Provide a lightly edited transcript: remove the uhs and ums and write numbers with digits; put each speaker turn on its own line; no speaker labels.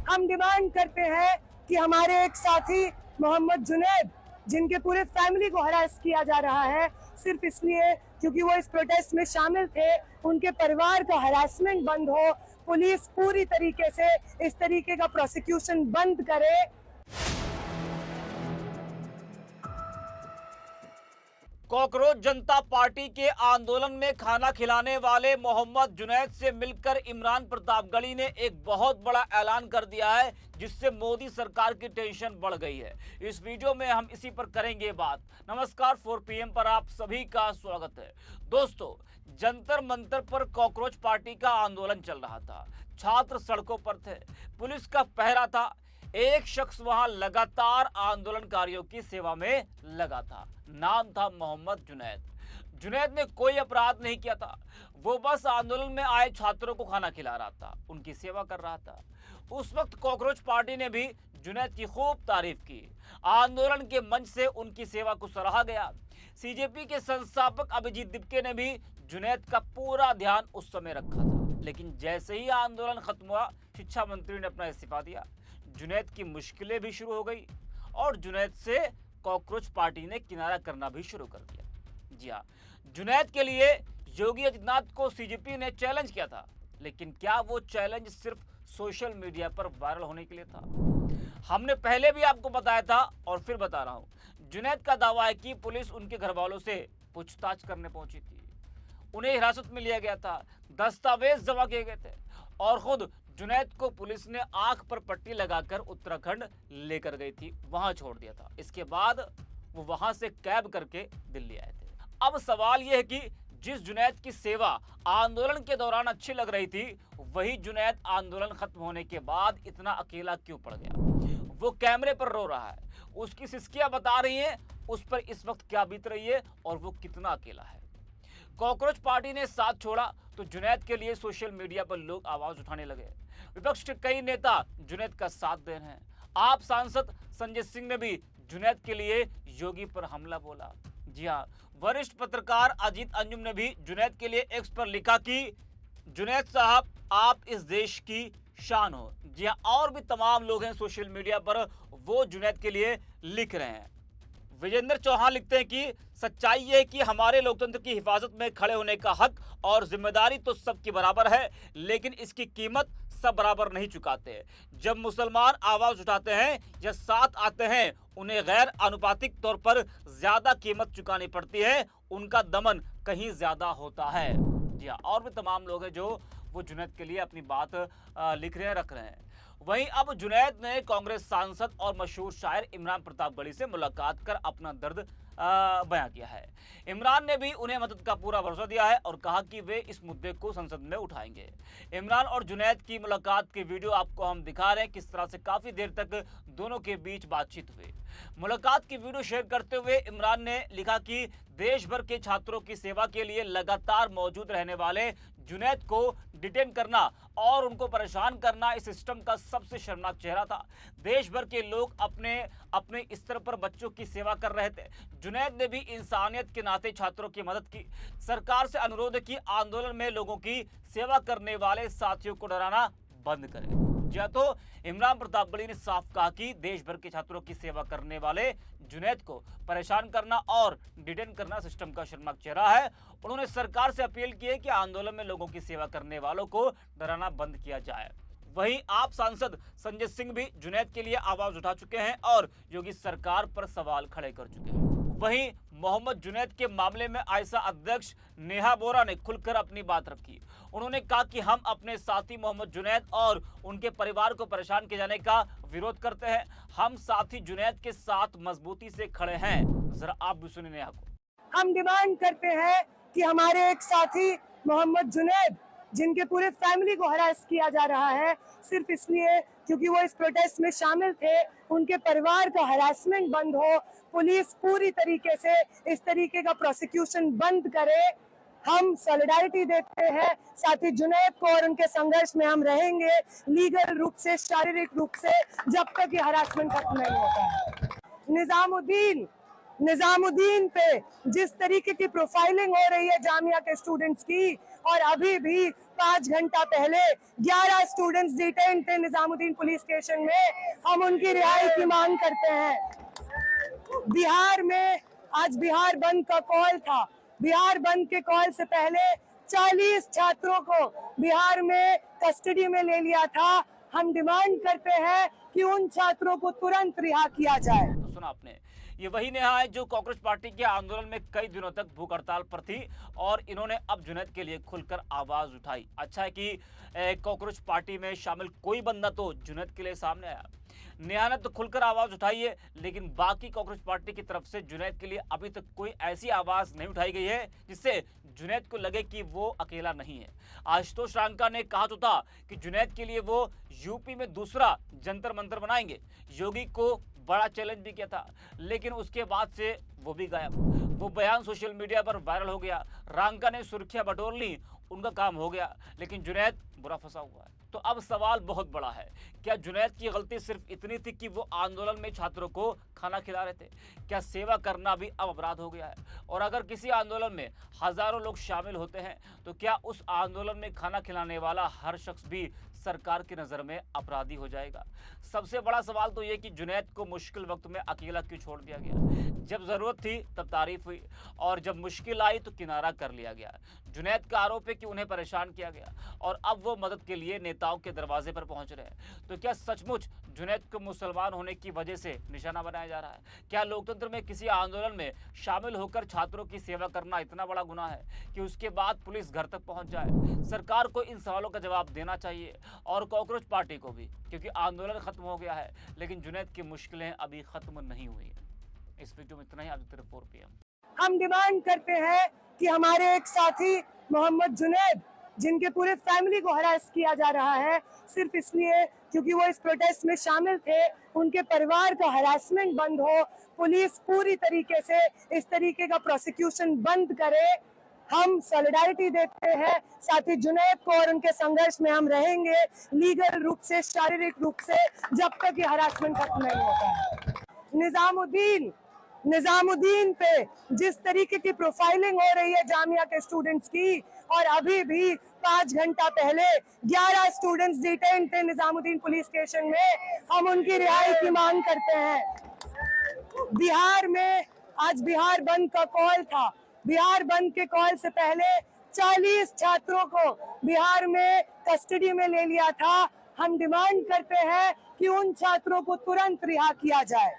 हम डिमांड करते हैं कि हमारे एक साथी मोहम्मद जुनैद, जिनके पूरे फैमिली को हरास किया जा रहा है सिर्फ इसलिए क्योंकि वो इस प्रोटेस्ट में शामिल थे, उनके परिवार का हरासमेंट बंद हो। पुलिस पूरी तरीके से इस तरीके का प्रोसिक्यूशन बंद करे।
कॉकरोच जनता पार्टी के आंदोलन में खाना खिलाने वाले मोहम्मद जुनैद से मिलकर इमरान प्रतापगढ़ी ने एक बहुत बड़ा ऐलान कर दिया है, जिससे मोदी सरकार की टेंशन बढ़ गई है। इस वीडियो में हम इसी पर करेंगे बात। नमस्कार, 4 PM पर आप सभी का स्वागत है। दोस्तों, जंतर मंतर पर कॉकरोच पार्टी का आंदोलन चल रहा था। छात्र सड़कों पर थे, पुलिस का पहरा था। एक शख्स वहां लगातार आंदोलनकारियों की सेवा में लगा था। नाम था मोहम्मद जुनैद। जुनैद ने कोई अपराध नहीं किया था, वो बस आंदोलन में आए छात्रों को खाना खिला रहा था, उनकी सेवा कर रहा था। उस वक्त कॉकरोच पार्टी ने भी जुनैद की खूब तारीफ की। आंदोलन के मंच से उनकी सेवा को सराहा गया। सीजेपी के संस्थापक अभिजीत दिपके ने भी जुनैद का पूरा ध्यान उस समय रखा था। लेकिन जैसे ही आंदोलन खत्म हुआ, शिक्षा मंत्री ने अपना इस्तीफा दिया। जुनैद की मुश्किलें भी शुरू हो गई और जुनैद से कॉकरोच पार्टी ने किनारा करना भी शुरू कर दिया। जी हाँ, जुनैद के लिए योगी आदित्यनाथ को सीजेपी ने चैलेंज किया था, लेकिन क्या वो चैलेंज सिर्फ सोशल मीडिया पर वायरल होने के लिए था? हमने पहले भी आपको बताया था और फिर बता रहा हूं। जुनैद का दावा है कि पुलिस उनके घर वालों से पूछताछ करने पहुंची थी, उन्हें हिरासत में लिया गया था, दस्तावेज जमा किए गए थे और खुद जुनैद को पुलिस ने आंख पर पट्टी लगाकर उत्तराखंड लेकर गई थी, वहां छोड़ दिया था। इसके बाद वो वहां से कैब करके दिल्ली आए थे। अब सवाल यह है कि जिस जुनैद की सेवा आंदोलन के दौरान अच्छी लग रही थी, वही जुनैद आंदोलन खत्म होने के बाद इतना अकेला क्यों पड़ गया? वो कैमरे पर रो रहा है, उसकी सिसकियां बता रही हैं उस पर इस वक्त क्या बीत रही है और वो कितना अकेला है। कॉकरोच पार्टी ने साथ छोड़ा तो जुनैद के लिए सोशल मीडिया पर लोग आवाज उठाने लगे। विपक्ष के कई नेता जुनैद का साथ दे रहे हैं। आप सांसद संजय सिंह ने भी जुनैद के लिए योगी पर हमला बोला। जी हाँ, वरिष्ठ पत्रकार अजीत अंजुम ने भी जुनैद के लिए एक्स पर लिखा कि जुनैद साहब, आप इस देश की शान हो। जी हाँ, और भी तमाम लोग हैं सोशल मीडिया पर, वो जुनैद के लिए लिख रहे हैं। विजेंद्र चौहान लिखते हैं कि सच्चाई ये है कि हमारे लोकतंत्र की हिफाजत में खड़े होने का हक और जिम्मेदारी तो सबकी बराबर है, लेकिन इसकी कीमत सब बराबर नहीं चुकाते। जब मुसलमान आवाज उठाते हैं या साथ आते हैं, उन्हें गैर अनुपातिक तौर पर ज्यादा कीमत चुकानी पड़ती है, उनका दमन कहीं ज्यादा होता है। जी हाँ, और भी तमाम लोग हैं जो वो जुनैद के लिए अपनी बात लिख रहे हैं, रख रहे हैं। वहीं अब जुनैद ने कांग्रेस सांसद और मशहूर शायर इमरान प्रतापगढ़ी से मुलाकात कर अपना दर्द बयां किया है। इमरान ने भी उन्हें मदद का पूरा भरोसा दिया है और कहा कि वे इस मुद्दे को संसद में उठाएंगे। इमरान और जुनैद की मुलाकात की वीडियो आपको हम दिखा रहे हैं, किस तरह से काफी देर तक दोनों के बीच बातचीत हुई। मुलाकात की वीडियो शेयर करते हुए इमरान ने लिखा कि देश भर के छात्रों की सेवा के लिए लगातार मौजूद रहने वाले जुनैद को डिटेन करना और उनको परेशान करना इस सिस्टम का सबसे शर्मनाक चेहरा था। देश भर के लोग अपने अपने स्तर पर बच्चों की सेवा कर रहे थे। जुनैद ने भी इंसानियत के नाते छात्रों की मदद की। सरकार से अनुरोध है कि आंदोलन में लोगों की सेवा करने वाले साथियों को डराना बंद करें। जी तो इमरान प्रतापगढ़ी ने साफ कहा कि देश भर के छात्रों की सेवा करने वाले जुनैद को परेशान करना और डिटेन करना सिस्टम का शर्मनाक चेहरा है। उन्होंने सरकार से अपील की है कि आंदोलन में लोगों की सेवा करने वालों को डराना बंद किया जाए। वहीं आप सांसद संजय सिंह भी जुनैद के लिए आवाज उठा चुके हैं और योगी सरकार पर सवाल खड़े कर चुके हैं। वहीं मोहम्मद जुनैद के मामले में आयसा अध्यक्ष नेहा बोरा ने खुलकर अपनी बात रखी। उन्होंने कहा कि हम अपने साथी मोहम्मद जुनैद और उनके परिवार को परेशान किए जाने का विरोध करते हैं। हम साथी जुनैद के साथ मजबूती से खड़े हैं। जरा आप भी सुनिए नेहा को।
हम डिमांड करते हैं कि हमारे एक साथी मोहम्मद जुनैद, जिनके पूरे फैमिली को हरास किया जा रहा है सिर्फ इसलिए क्योंकि वो इस प्रोटेस्ट में शामिल थे, उनके परिवार का हरासमेंट बंद हो। पुलिस पूरी तरीके से इस तरीके का प्रोसिक्यूशन बंद करे। हम सॉलिडारिटी देते हैं साथी जुनैद को और उनके संघर्ष में हम रहेंगे, लीगल रूप से, शारीरिक रूप से, जब तक ये हरासमेंट खत्म नहीं होता है। निजामुद्दीन निजामुद्दीन पे जिस तरीके की प्रोफाइलिंग हो रही है जामिया के स्टूडेंट्स की, और अभी भी 5 घंटा पहले 11 स्टूडेंट्स डिटेन थे निजामुद्दीन पुलिस स्टेशन में, हम उनकी रिहाई की मांग करते हैं। बिहार में आज बिहार बंद का कॉल था। बिहार बंद के कॉल से पहले 40 छात्रों को बिहार में कस्टडी में ले लिया था। हम डिमांड करते हैं कि उन छात्रों को तुरंत रिहा किया जाए।
तो सुना आपने, ये वही नेहा है जो कांग्रेस पार्टी के आंदोलन में कई दिनों तक भूख हड़ताल पर थी और इन्होंने अब जुनैद के लिए खुलकर आवाज उठाई। अच्छा है कि कांग्रेस पार्टी में शामिल कोई बंदा तो जुनैद के लिए सामने आया। नेहा ने तो खुलकर आवाज उठाई है, लेकिन बाकी कांग्रेस पार्टी की तरफ से जुनैद के लिए अभी तक कोई ऐसी आवाज नहीं उठाई गई है जिससे जुनैद को लगे कि वो अकेला नहीं है। आशुतोष रांका ने कहा तो था कि जुनैद के लिए वो यूपी में दूसरा जंतर मंतर बनाएंगे। योगी को बड़ा चैलेंज भी किया था, लेकिन उसके बाद से वो भी गायब। वो बयान सोशल मीडिया पर वायरल हो गया। रांका ने सुर्खियां बटोर ली, उनका काम हो गया, लेकिन जुनैद बुरा फंसा हुआ है। तो अब सवाल बहुत बड़ा है, क्या जुनैद की गलती सिर्फ इतनी थी कि वो आंदोलन में छात्रों को खाना खिला रहे थे? क्या सेवा करना भी अब अपराध हो गया है? और अगर किसी आंदोलन में हजारों लोग शामिल होते हैं तो क्या उस आंदोलन में खाना खिलाने वाला हर शख्स भी सरकार की नज़र में अपराधी हो जाएगा? सबसे बड़ा सवाल तो ये कि जुनैद को मुश्किल वक्त में अकेला क्यों छोड़ दिया गया? जब जरूरत थी तब तारीफ हुई और जब मुश्किल आई तो किनारा कर लिया गया। जुनैद का आरोप है कि उन्हें परेशान किया गया और अब वो मदद के लिए नेताओं के दरवाजे पर पहुंच रहे हैं। तो क्या सचमुच जुनैद को मुसलमान होने की वजह से निशाना बनाया जा रहा है? क्या लोकतंत्र में किसी आंदोलन में शामिल होकर छात्रों की सेवा करना इतना बड़ा गुनाह है कि उसके बाद पुलिस घर तक पहुंच जाए? सरकार को इन सवालों का जवाब देना चाहिए और कांग्रेस पार्टी को भी, क्योंकि आंदोलन खत्म हो गया है लेकिन जुनैद की मुश्किलें अभी खत्म नहीं हुई है। इस वीडियो में इतना ही। आज 4 PM
हम डिमांड करते हैं कि हमारे एक साथी मोहम्मद जुनैद, जिनके पूरे फैमिली को हरास किया जा रहा है सिर्फ इसलिए क्योंकि वो इस प्रोटेस्ट में शामिल थे, उनके परिवार का हरासमेंट बंद हो, पुलिस पूरी तरीके से इस तरीके का प्रोसिक्यूशन बंद करे। हम सॉलिडारिटी देते हैं साथी जुनैद को और उनके संघर्ष में हम रहेंगे लीगल रूप से, शारीरिक रूप से, जब तक ये हरासमेंट खत्म नहीं होता है। निजामुद्दीन पे जिस तरीके की प्रोफाइलिंग हो रही है जामिया के स्टूडेंट्स की, और अभी भी 5 घंटा पहले 11 स्टूडेंट्स डिटेन थे निजामुद्दीन पुलिस स्टेशन में, हम उनकी रिहाई की मांग करते हैं। बिहार में आज बिहार बंद का कॉल था। बिहार बंद के कॉल से पहले 40 छात्रों को बिहार में कस्टडी में ले लिया था। हम डिमांड करते हैं कि उन छात्रों को तुरंत रिहा किया जाए।